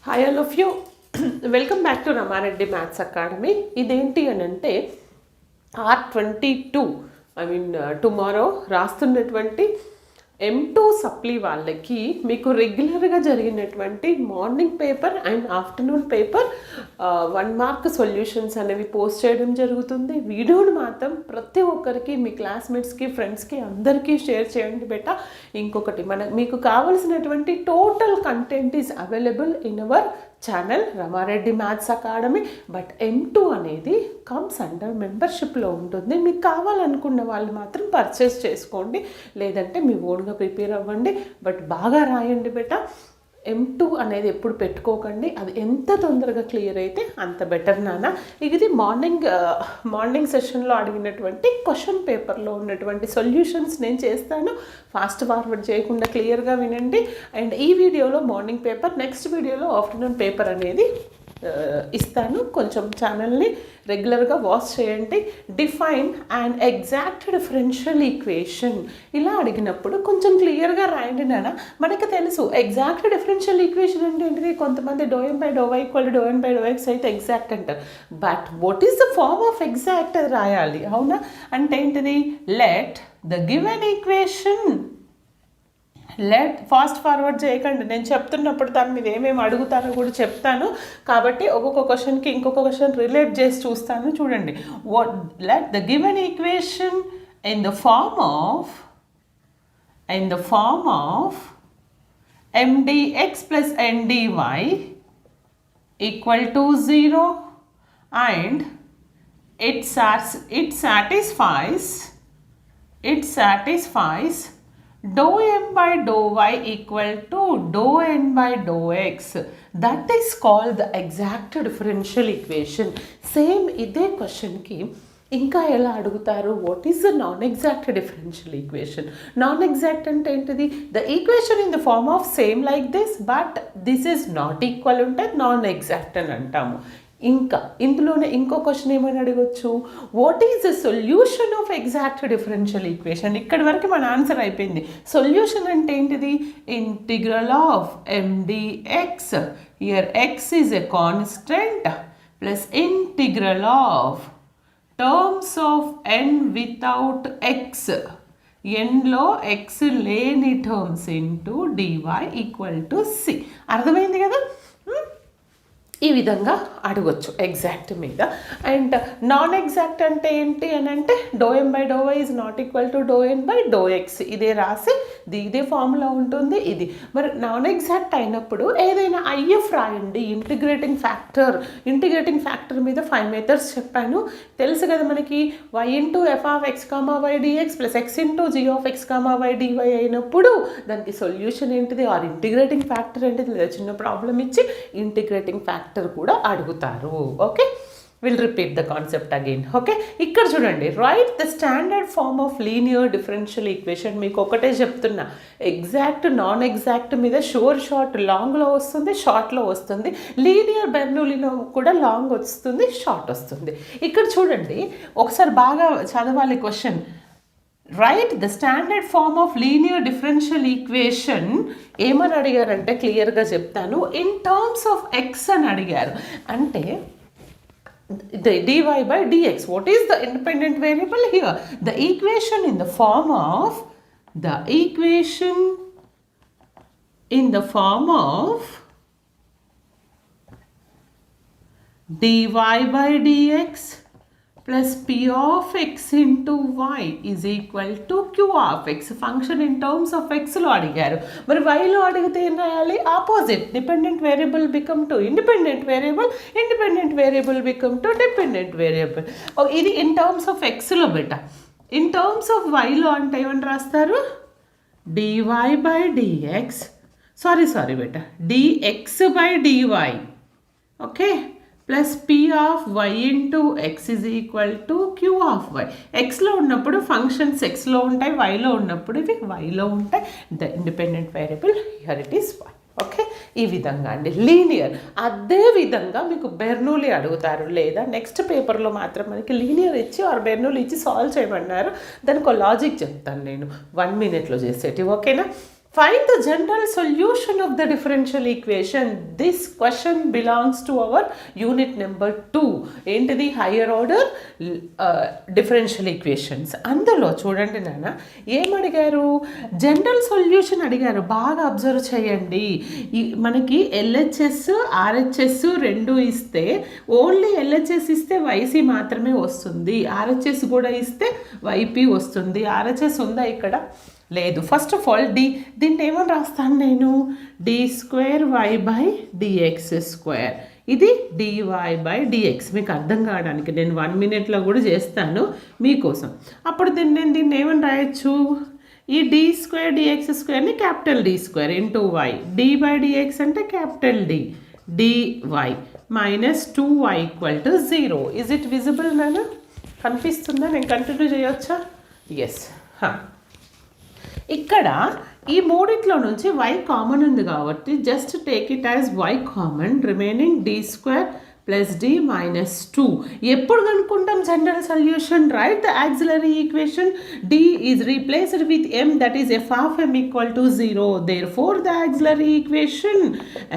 Hi all of you. Welcome back to Rama Reddy maths academy. ఇదేంటి అని అంటే R22 టుమారో రాస్తున్నటువంటి M2 సప్లీ వాళ్ళకి మీకు రెగ్యులర్గా జరిగినటువంటి morning paper and afternoon paper 1 mark solutions అనేవి పోస్ట్ చేయడం జరుగుతుంది. వీడియోని మాత్రం ప్రతి ఒక్కరికి మీ క్లాస్మేట్స్కి ఫ్రెండ్స్కి అందరికీ షేర్ చేయండి బెట. ఇంకొకటి మీకు కావాల్సినటువంటి total content is available in our channel Rama Reddy maths academy. But M2 అనేది కమ్స్ అండర్ మెంబర్షిప్లో ఉంటుంది. మీకు కావాలనుకున్న వాళ్ళు మాత్రం పర్చేస్ చేసుకోండి, లేదంటే మీ ఓన్గా ప్రిపేర్ అవ్వండి. బట్ బాగా రాయండి బెట. M2 అనేది ఎప్పుడు పెట్టుకోకండి, అది ఎంత తొందరగా క్లియర్ అయితే అంత బెటర్ నాన్న. ఇది మార్నింగ్ సెషన్లో అడిగినటువంటి క్వశ్చన్ పేపర్లో ఉన్నటువంటి సొల్యూషన్స్ నేను చేస్తాను. ఫాస్ట్ ఫార్వర్డ్ చేయకుండా క్లియర్గా వినండి. అండ్ ఈ వీడియోలో మార్నింగ్ పేపర్, నెక్స్ట్ వీడియోలో ఆఫ్టర్నూన్ పేపర్ అనేది ఇస్తాను. కొంచెం ఛానల్ని రెగ్యులర్గా వాచ్ చేయండి. Define and exact differential equation ఇలా అడిగినప్పుడు కొంచెం క్లియర్గా రాయండి నాన్న. మనకి తెలుసు ఎగ్జాక్ట్ డిఫరెన్షియల్ ఈక్వేషన్ అంటే ఏంటిది, కొంతమంది ∂M/∂y = ∂N/∂x అయితే ఎగ్జాక్ట్ అంటారు. But what is the form of exact అది రాయాలి, అవునా? అంటే ఏంటిది, let the given equation, fast forward చేయకండి. నేను చెప్తున్నప్పుడు దాని మీద ఏమేమి అడుగుతానో కూడా చెప్తాను, కాబట్టి ఒక్కొక్క క్వశ్చన్కి ఇంకొక క్వశ్చన్ రిలేట్ చేసి చూస్తాను. చూడండి, let the given equation in the form of mdx plus ndy equal to 0 and it satisfies ∂M/∂y equal to ∂N/∂x. That is called the exact differential equation. Same ఇదే క్వశ్చన్కి ఇంకా ఎలా అడుగుతారు, what is the non exact differential equation. Non exact అంటే ఏంటిది, the equation in the form of same like this but this is not equal ఉంటే non exact అని అంటాము. ఇంకా ఇందులోనే ఇంకో క్వశ్చన్ ఏమైనా అడగచ్చు, what is the solution of exact differential equation. ఇక్కడి వరకు మన ఆన్సర్ అయిపోయింది. సొల్యూషన్ అంటే ఏంటిది, integral of mdx, here x is a constant, plus integral of terms of n without x, nలో x లేని terms into dy equal to c. అర్థమైంది కదా? ఈ విధంగా అడగొచ్చు ఎగ్జాక్ట్ మీద. అండ్ నాన్ ఎగ్జాక్ట్ అంటే ఏంటి అని అంటే ∂M/∂y is not equal to ∂N/∂x. ఇదే రాసి ఇదే ఫార్ములా ఉంటుంది ఇది. మరి నాన్ ఎగ్జాక్ట్ అయినప్పుడు ఏదైనా IF రాయండి. ఇంటిగ్రేటింగ్ ఫ్యాక్టర్ మీద 5 మెథడ్స్ చెప్పాను, తెలుసు కదా మనకి. y × f(x, y) dx plus x × g(x, y) dy అయినప్పుడు దానికి సొల్యూషన్ ఏంటిది, ఆర్ ఇంటిగ్రేటింగ్ ఫ్యాక్టర్ ఏంటిది, లేదా చిన్న ప్రాబ్లం ఇచ్చి ఇంటిగ్రేటింగ్ ఫ్యాక్టర్ కూడా అడుగుతారు. Okay, will repeat the concept again. Okay, ఇక్కడ చూడండి, right the standard form of linear differential equation. మీకు ఒకటే చెప్తున్నా, ఎగ్జాక్ట్ నాన్ ఎగ్జాక్ట్ మీద షార్ట్ లాంగ్లో వస్తుంది, షార్ట్లో వస్తుంది. లీనియర్ బెర్నౌలీలో కూడా లాంగ్ వస్తుంది, షార్ట్ వస్తుంది. ఇక్కడ చూడండి, ఒకసారి బాగా చదవాలి question. Right the standard form of linear differential equation ఏమని అడిగారంటే క్లియర్గా చెప్తాను, ఇన్ టర్మ్స్ ఆఫ్ ఎక్స్ అని అడిగారు. అంటే dy/dx, what is the independent variable here? The equation in the form of dy/dx plus p of x into y is equal to q of x. Function in terms of ఎక్స్లో అడిగారు. మరి వైలో అడిగితే ఏం రాయాలి, opposite. Dependent variable become to independent variable become to dependent variable. ఇది in terms of ఎక్స్లో బెట. ఇన్ టర్మ్స్ ఆఫ్ వైలో అంటే ఏమని రాస్తారు, dy/dx బెట dx/dy. Okay, plus p of y into x is equal to q of y. ఎక్స్లో ఉన్నప్పుడు ఫంక్షన్స్ ఎక్స్లో ఉంటాయి, వైలో ఉన్నప్పుడు ఇవి వైలో ఉంటాయి. The independent variable here it is y. Okay, ఈ విధంగా అండి లీనియర్. అదే విధంగా మీకు బెర్నౌలీ అడుగుతారు, లేదా నెక్స్ట్ పేపర్లో మాత్రం మనకి లీనియర్ ఇచ్చి ఆర్ బెర్నౌలీ ఇచ్చి సాల్వ్ చేయమన్నారు. దానికి ఒక లాజిక్ చెప్తాను నేను 1 minute చేసేటి. ఓకేనా? Find the general solution of the differential equation. This question belongs to our unit number 2. ఏంటిది higher order differential equations. అందులో చూడండి నాన్న ఏమడిగారు, జనరల్ సొల్యూషన్ అడిగారు. బాగా అబ్జర్వ్ చేయండి. మనకి ఎల్హెచ్ఎస్ ఆర్హెచ్ఎస్ రెండు ఇస్తే ఓన్లీ ఎల్హెచ్ఎస్ ఇస్తే వైసీ మాత్రమే వస్తుంది, ఆర్హెచ్ఎస్ కూడా ఇస్తే వైపీ వస్తుంది. ఆర్హెచ్ఎస్ ఉందా ఇక్కడ? లేదు. ఫస్ట్ ఆఫ్ ఆల్ దీన్ని ఏమని రాస్తాను నేను, d²y/dx². ఇది dy/dx. మీకు అర్థం కావడానికి నేను 1 minute కూడా చేస్తాను మీకోసం. అప్పుడు దీన్ని ఏమని రాయొచ్చు, ఈ d²dx²ని capital D² into y, d/dx అంటే capital D, dy -2y = 0. Is it visible నాన్న? కనిపిస్తుందా? నేను కంటిన్యూ చేయొచ్చా? ఎస్. ఇక్కడ ఈ మూడిట్లో నుంచి y కామన్ ఉంది కాబట్టి just take it as y common, remaining d² + d -2. ఎప్పుడు కనుక్కుంటాం general solution? Write the auxiliary equation. d is replaced with m, that is f of m = 0. Therefore the auxiliary equation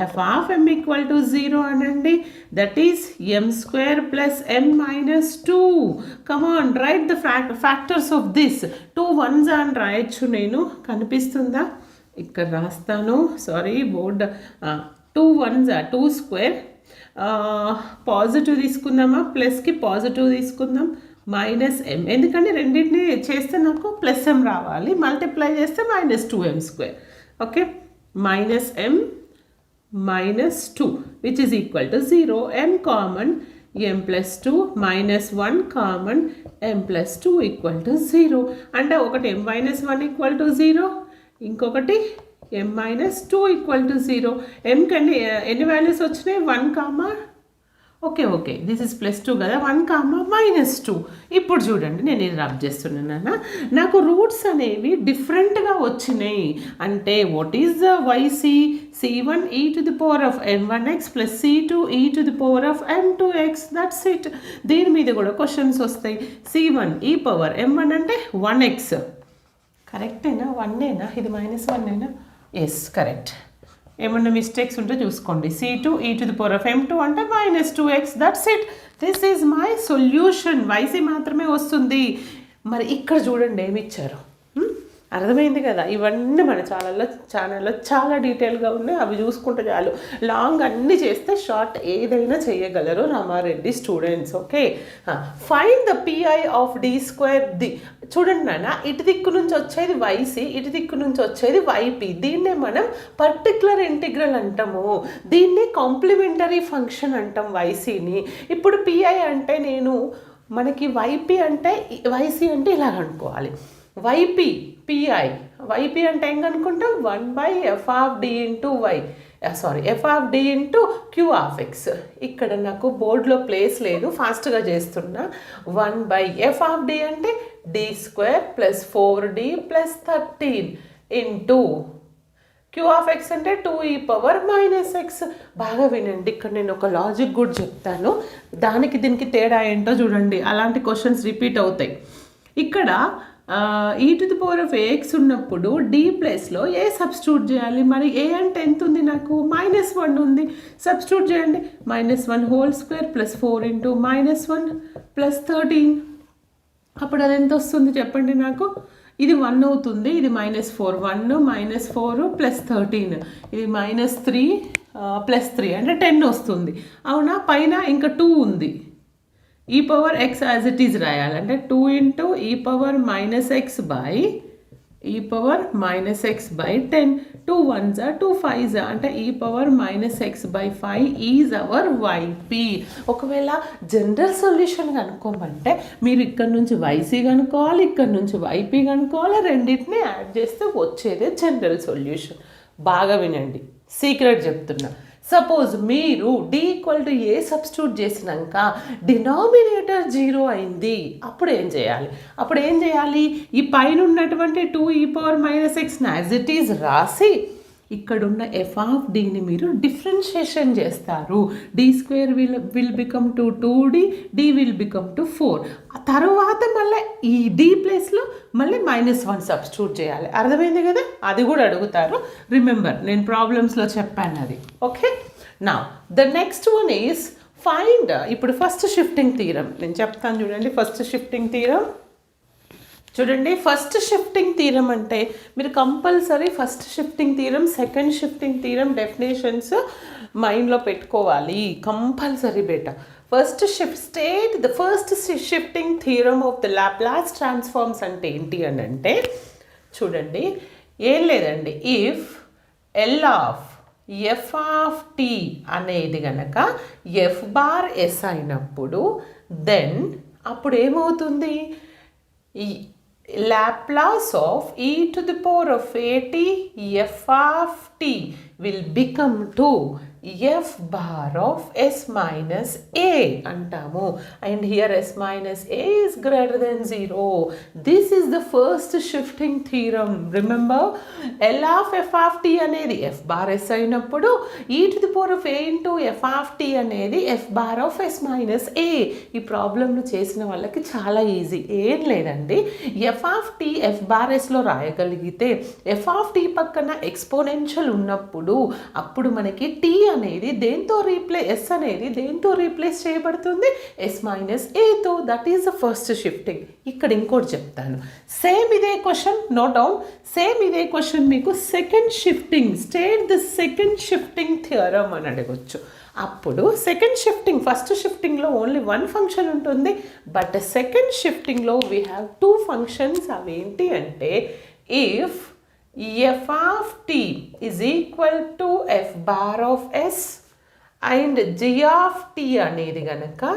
f of m = 0 అనండి. That is m² + m -2. Come on, write the factors of this. 2 1s అని రాయొచ్చు నేను. కనిపిస్తుందా? ఇక్కడ రాస్తాను, sorry board. 2 1s 2². Positive తీసుకుందామా, ప్లస్కి positive తీసుకుందాం, -m. ఎందుకంటే రెండింటిని చేస్తే నాకు +m రావాలి, మల్టిప్లై చేస్తే -2m². Okay, -m -2 which is equal to 0. m common, m + 2 -1 common, m + 2 = 0. అంటే ఒకటి m - 1 = 0, ఇంకొకటి m -2 = 0. m కన్నీ ఎన్ని వాల్యూస్ వచ్చినాయి? 1, ఓకే దిస్ ఇస్ +2 కదా, 1, -2. ఇప్పుడు చూడండి నేను ఇది రబ్ చేస్తున్నాను. నాకు రూట్స్ అనేవి డిఫరెంట్గా వచ్చినాయి. అంటే what is the y c? c1 e⁻m1x + c2 e⁻m2x. That's it. దీని మీద కూడా క్వశ్చన్స్ వస్తాయి. c1 e⁻m1 అంటే 1x. కరెక్టేనా? 1ఏనా? ఇది -1ఏనా? Yes, correct. ఏమన్నా మిస్టేక్స్ ఉంటే చూసుకోండి. c2 e⁻m2 అంటే -2x. That's it. This is my solution. Y c మాత్రమే వస్తుంది. మరి ఇక్కడ చూడండి ఏమి ఇచ్చారు. అర్థమైంది కదా? ఇవన్నీ మన ఛానల్లో చాలా డీటెయిల్గా ఉన్నాయి. అవి చూసుకుంటే చాలు. లాంగ్ అన్నీ చేస్తే షార్ట్ ఏదైనా చేయగలరు Ramareddy students. Okay, find the pi of d². చూడండి నాన్న, ఇటు దిక్కు నుంచి వచ్చేది వైసీ, ఇటు దిక్కు నుంచి వచ్చేది వైపీ. దీన్నే మనం పర్టికులర్ ఇంటిగ్రల్ అంటాము. దీన్ని కాంప్లిమెంటరీ ఫంక్షన్ అంటాం వైసీని. ఇప్పుడు పిఐ అంటే మనకి వైపీ అంటే వైసీ అంటే ఇలా అనుకోవాలి. వైపీ వైపీ అంటే ఏం కనుక్కుంటాం? 1/f of d × y, f of d × q(x). ఇక్కడ నాకు బోర్డులో ప్లేస్ లేదు, ఫాస్ట్గా చేస్తున్నా. 1/f of d అంటే d² + 4d + 13 ఇంటూ q(x) అంటే 2e⁻−x. బాగా వినండి, ఇక్కడ నేను ఒక లాజిక్ కూడా చెప్తాను. దీనికి తేడా ఏంటో చూడండి. అలాంటి క్వశ్చన్స్ రిపీట్ అవుతాయి. ఇక్కడ e⁻x ఉన్నప్పుడు d ప్లేస్లో ఏ సబ్స్టిట్యూట్ చేయాలి? మరి ఏ అంటే ఎంత ఉంది? నాకు -1 ఉంది. సబ్స్టిట్యూట్ చేయండి. -1² + 4 × -1 + 13. అప్పుడు అది ఎంత వస్తుంది చెప్పండి నాకు? ఇది 1 అవుతుంది. ఇది -4, 1 -4 + 13. ఇది -3 + 3 అంటే 10 వస్తుంది. అవునా? పైన ఇంకా 2 ఉంది. e⁻x యాజ్ ఇట్ ఈజ్ రాయాలంటే 2 × e⁻−x/10. 2 1s 2 5s అంటే e⁻−x/5 ఈజ్ అవర్ వైపీ. ఒకవేళ జనరల్ సొల్యూషన్ కనుక్కోమంటే మీరు ఇక్కడ నుంచి వైసీ కనుక్కోవాలి, ఇక్కడ నుంచి వైపీ కనుక్కోవాలి. రెండింటిని యాడ్ చేస్తే వచ్చేదే జనరల్ సొల్యూషన్. బాగా వినండి, సీక్రెట్ చెప్తున్నా. సపోజ్ మీరు d = a సబ్స్టిట్యూట్ చేసినాక డినామినేటర్ 0 అయింది. అప్పుడు ఏం చేయాలి? ఈ పైన ఉన్నటువంటి 2e⁻−x యాజ్ ఇట్ ఈజ్ రాసి ఇక్కడున్న ఎఫ్ ఆఫ్ డిని మీరు డిఫరెన్షియేషన్ చేస్తారు. D square will become to 2d, D will become to 4. ఆ తర్వాత మళ్ళీ ఈ డి ప్లేస్లో మళ్ళీ -1 సబ్స్టిట్యూట్ చేయాలి. అర్థమైంది కదా? అది కూడా అడుగుతారు. రిమెంబర్, నేను ప్రాబ్లమ్స్లో చెప్పాను అది. ఓకే, నా the next one is find. ఇప్పుడు ఫస్ట్ షిఫ్టింగ్ థీరం నేను చెప్తాను చూడండి. ఫస్ట్ షిఫ్టింగ్ థీరం చూడండి. ఫస్ట్ షిఫ్టింగ్ థీరం అంటే మీరు compulsory first shifting theorem, second shifting theorem definitions మైండ్లో పెట్టుకోవాలి కంపల్సరీ బేటా. First state the first shifting theorem of the Laplace transforms అంటే ఏంటి అని అంటే చూడండి, ఏం లేదండి, if L of f of t అనేది గనక ఎఫ్ బార్ ఎస్ అయినప్పుడు దెన్ అప్పుడు ఏమవుతుంది, ఈ Laplace of e to the power of at f of t will become to f bar of s minus a అంటాము. And here s minus a is greater than 0. This is the first shifting theorem. Remember, L of f of t అనేది f bar s అయినప్పుడు e to the power of a into f of t అనేది f bar of s minus a. ఈ ప్రాబ్లమ్ను చేసిన వాళ్ళకి చాలా easy. ఏం లేదండి, f of t f bar sలో రాయగలిగితే f of t పక్కన ఎక్స్పోనెన్షియల్ ఉన్నప్పుడు అప్పుడు మనకి t అనేది దేంతో ఎస్ అనేది దేంతో రీప్లేస్ చేయబడుతుంది, ఎస్ మైనస్ ఏతో. That is the first shifting. ఇక్కడ ఇంకోటి చెప్తాను, సేమ్ ఇదే క్వశ్చన్, నోట్ డౌన్, సేమ్ ఇదే క్వశ్చన్ మీకు second shifting, state the second shifting theorem అని అడగొచ్చు. అప్పుడు సెకండ్ షిఫ్టింగ్, ఫస్ట్ షిఫ్టింగ్లో ఓన్లీ 1 ఫంక్షన్ ఉంటుంది, బట్ సెకండ్ షిఫ్టింగ్లో వీ హ్యావ్ 2 ఫంక్షన్స్. అవి ఏంటి అంటే, if f of t is equal to f bar of s and g of t అనేది గనక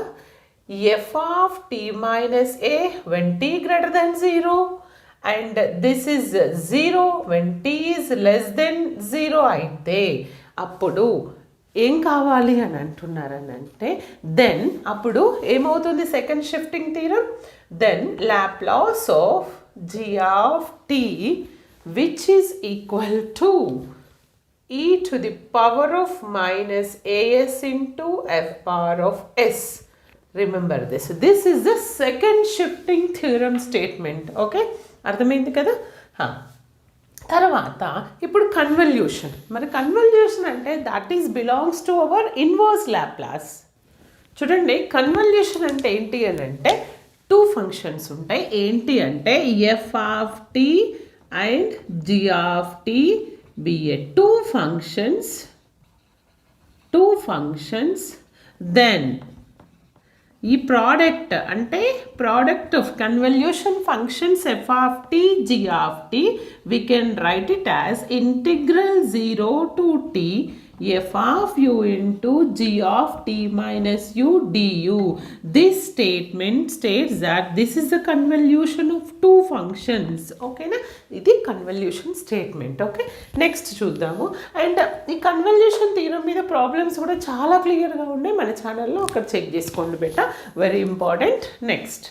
f of t minus a when t greater than 0 and this is 0 when t is less than 0 అయితే అప్పుడు ఏం కావాలి అని అంటున్నారని అంటే, then అప్పుడు ఏమవుతుంది second shifting theorem, then Laplace of g of t which is equal to e to the power of minus as into f bar of s. Remember this. This is the second shifting theorem statement. Okay? అర్థమైంది కదా? తర్వాత ఇప్పుడు convolution. మరి convolution అంటే that is belongs to our inverse Laplace. చూడండి, convolution అంటే ఏంటి అని అంటే 2 ఫంక్షన్స్ ఉంటాయి. ఏంటి అంటే f of t and g of t be a two functions, then ఈ ప్రోడక్ట్ అంటే product of convolution functions f of t g of t we can write it as integral 0 to t f of u into g of t minus u du. This statement states that this is the convolution of 2 functions. Okay na? ఇది convolution statement. Okay, next చూద్దాము. And ఈ convolution theorem మీద problems కూడా చాలా క్లియర్గా ఉన్నాయి మన ఛానల్లో, అక్కడ చెక్ చేసుకోండి బెటా, వెరీ ఇంపార్టెంట్. నెక్స్ట్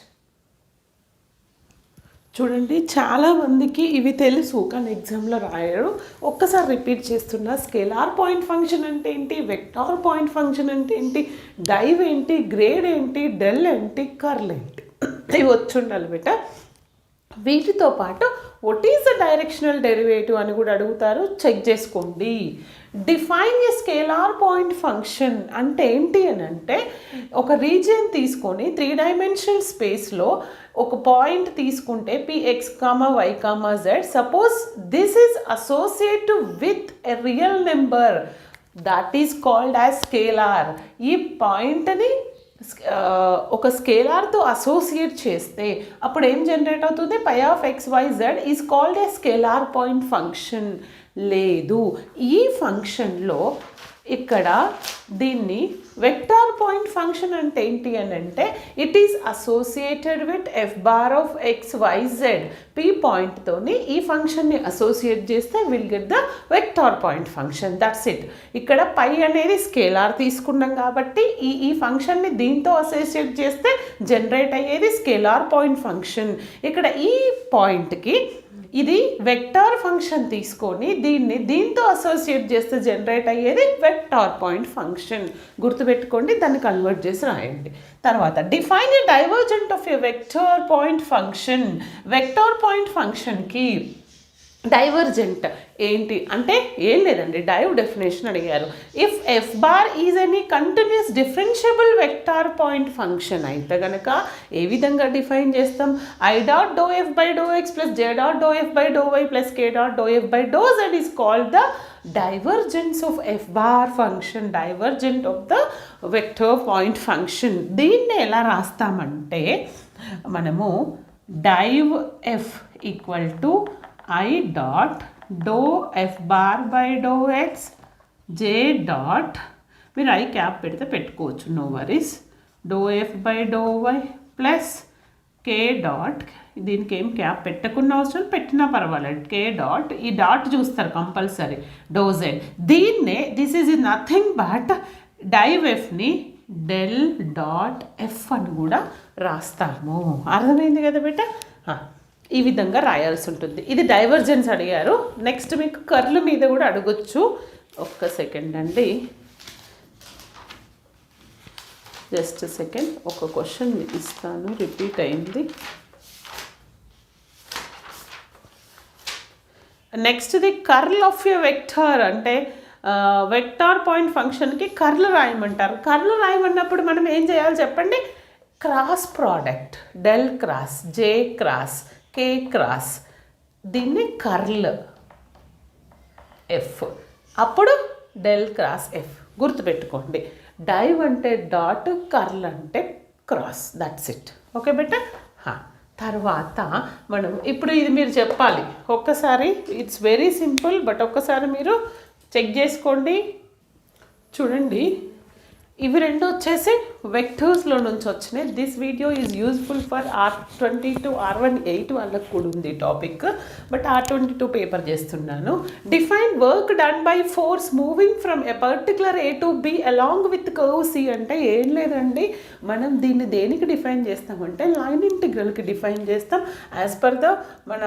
చూడండి, చాలామందికి ఇవి తెలుసు కానీ ఎగ్జామ్లో రాయరు. ఒక్కసారి రిపీట్ చేస్తున్నా, స్కేలార్ పాయింట్ ఫంక్షన్ అంటే ఏంటి, వెక్టార్ పాయింట్ ఫంక్షన్ అంటే ఏంటి, డైవ్ ఏంటి, గ్రేడ్ ఏంటి, డెల్ ఏంటి, కర్ల్ ఏంటి, ఇవి వచ్చి ఉండాలి బేట. వీటితో పాటు what is the directional derivative అని కూడా అడుగుతారు, చెక్ చేసుకోండి. డిఫైన్ ఏ స్కేలార్ పాయింట్ ఫంక్షన్ అంటే ఏంటి అని అంటే, ఒక రీజియన్ తీసుకొని 3 డైమెన్షనల్ స్పేస్లో ఒక పాయింట్ తీసుకుంటే px, y, z, suppose this is associative with a real number, that is called as scalar. ఈ పాయింట్ని ఒక స్కేలార్తో అసోసియేట్ చేస్తే అప్పుడు ఏం జనరేట్ అవుతుంది, phi of xyz is called a scalar point function. లేదు, ఈ ఫంక్షన్లో ఇక్కడ దీన్ని వెక్టార్ పాయింట్ ఫంక్షన్ అంటే ఏంటి అని అంటే, it is associated with f bar of xyz. P పాయింట్తోని ఈ ఫంక్షన్ని అసోసియేట్ చేస్తే will get the vector point function. That's it. ఇక్కడ పై అనేది స్కేలార్ తీసుకున్నాం కాబట్టి ఈ ఫంక్షన్ని దీంతో అసోసియేట్ చేస్తే జనరేట్ అయ్యేది స్కేలార్ పాయింట్ ఫంక్షన్. ఇక్కడ ఈ పాయింట్కి ఇది వెక్టార్ ఫంక్షన్ తీసుకొని దీంతో అసోసియేట్ చేస్తే జనరేట్ అయ్యేది వెక్టార్ పాయింట్ ఫంక్షన్. గుర్తుపెట్టుకోండి, దాన్ని కన్వర్ట్ చేసి రాయండి. తర్వాత define a divergent of a vector point function. Vector point ఫంక్షన్కి డైవర్జెంట్ ఏంటి అంటే ఏం లేదండి, డైవ్ డెఫినేషన్ అడిగారు. If f bar is any continuous differentiable vector point function అయితే కనుక ఏ విధంగా డిఫైన్ చేస్తాం? I dot dou f by dou x plus j dot dou f by dou y plus k dot dou f by dou z is called the divergence of f bar function, divergent of the vector point function. దీన్ని ఎలా రాస్తామంటే మనము div f equal to I dot dou f bar by dou x j dot మీరు I cap పెడితే పెట్టుకోవచ్చు, no worries, dou f by dou y plus k dot, దీనికి ఏం cap పెట్టకున్న అవసరం, పెట్టినా పర్వాలేదు, k డాట్, ఈ డాట్ చూస్తారు కంపల్సరీ, dou z. దీన్నే this is nothing but div ఎఫ్ని డెల్ డాట్ ఎఫ్ అని కూడా రాస్తాము. అర్థమైంది కదా బేట? ఈ విధంగా రాయాల్సి ఉంటుంది. ఇది డైవర్జెన్స్ అడిగారు. నెక్స్ట్ మీకు కర్ల్ మీద కూడా అడగొచ్చు. ఒక్క సెకండ్ అండి, జస్ట్ సెకండ్, ఒక క్వశ్చన్ ఇస్తాను, రిపీట్ అయింది. నెక్స్ట్ది కర్ల్ ఆఫ్ ఎ వెక్టర్ అంటే వెక్టార్ పాయింట్ ఫంక్షన్కి కర్ల్ రాయమంటారు. కర్ల్ రాయమన్నప్పుడు మనం ఏం చేయాలి చెప్పండి? క్రాస్ ప్రోడక్ట్, డెల్ క్రాస్ జే క్రాస్ కే క్రాస్, దీన్ని కర్ల్ ఎఫ్, అప్పుడు డెల్ క్రాస్ ఎఫ్. గుర్తుపెట్టుకోండి, డైవ్ అంటే డాట్, కర్ల్ అంటే క్రాస్, దట్స్ ఇట్. ఓకే బెట? తర్వాత మనం ఇప్పుడు ఇది మీరు చెప్పాలి ఒక్కసారి. ఇట్స్ వెరీ సింపుల్, బట్ ఒక్కసారి మీరు చెక్ చేసుకోండి. చూడండి, ఇవి రెండు వచ్చేసి వెక్టర్స్లో నుంచి వచ్చినాయి. This video is useful for R22 R18 వాళ్ళకు కూడా ఉంది టాపిక్, బట్ R22 పేపర్ చేస్తున్నాను. Define work done by force moving from a particular A to B along with curve C అంటే ఏం లేదండి, మనం దీన్ని దేనికి డిఫైన్ చేస్తామంటే లైన్ ఇంటిగ్రల్కి డిఫైన్ చేస్తాం. యాజ్ పర్ ద మన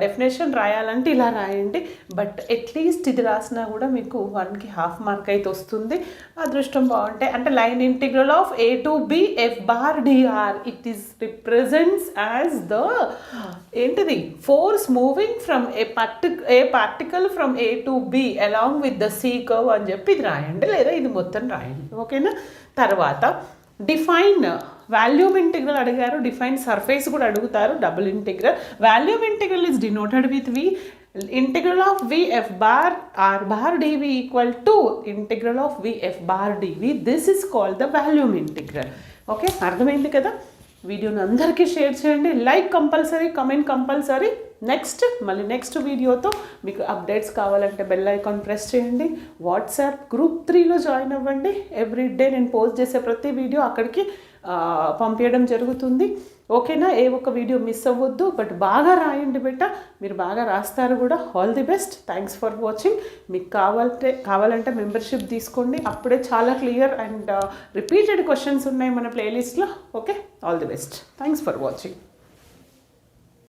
డెఫినేషన్ రాయాలంటే ఇలా రాయండి, బట్ అట్లీస్ట్ ఇది రాసినా కూడా మీకు 1కి ½ మార్క్ అయితే వస్తుంది. అదృష్టం బాగుంటుంది. అంటే line integral of A to B f bar dr, it is represents as the ఏంటిది force moving from A particle from A to B along with the C curve అని చెప్పి ఇది రాయండి, లేదా ఇది మొత్తం రాయండి. ఓకేనా? తర్వాత డిఫైన్ వాల్యూమ్ ఇంటిగ్రల్ అడిగారు, డిఫైన్ సర్ఫేస్ కూడా అడుగుతారు, double integral. Volume integral is denoted with V. Integral of V f bar r bar dv equal to integral of V f bar dv. This is called the volume integral. Okay, అర్థమైంది కదా? వీడియోని అందరికీ share చేయండి, like compulsory, comment compulsory. మళ్ళీ next వీడియోతో మీకు updates కావాలంటే bell icon press చేయండి. వాట్సాప్ గ్రూప్ 3లో జాయిన్ అవ్వండి. ఎవ్రీ డే నేను పోస్ట్ చేసే ప్రతి వీడియో అక్కడికి పంపించడం జరుగుతుంది. ఓకేనా? ఏ ఒక్క వీడియో మిస్ అవ్వద్దు, బట్ బాగా రాయండి బెట్ట, మీరు బాగా రాస్తారు కూడా. All the best, thanks for watching. మీకు కావాలంటే మెంబర్షిప్ తీసుకోండి, అప్పుడే చాలా క్లియర్ అండ్ రిపీటెడ్ క్వశ్చన్స్ ఉన్నాయి మన ప్లేలిస్ట్లో. Okay, all the best, thanks for watching.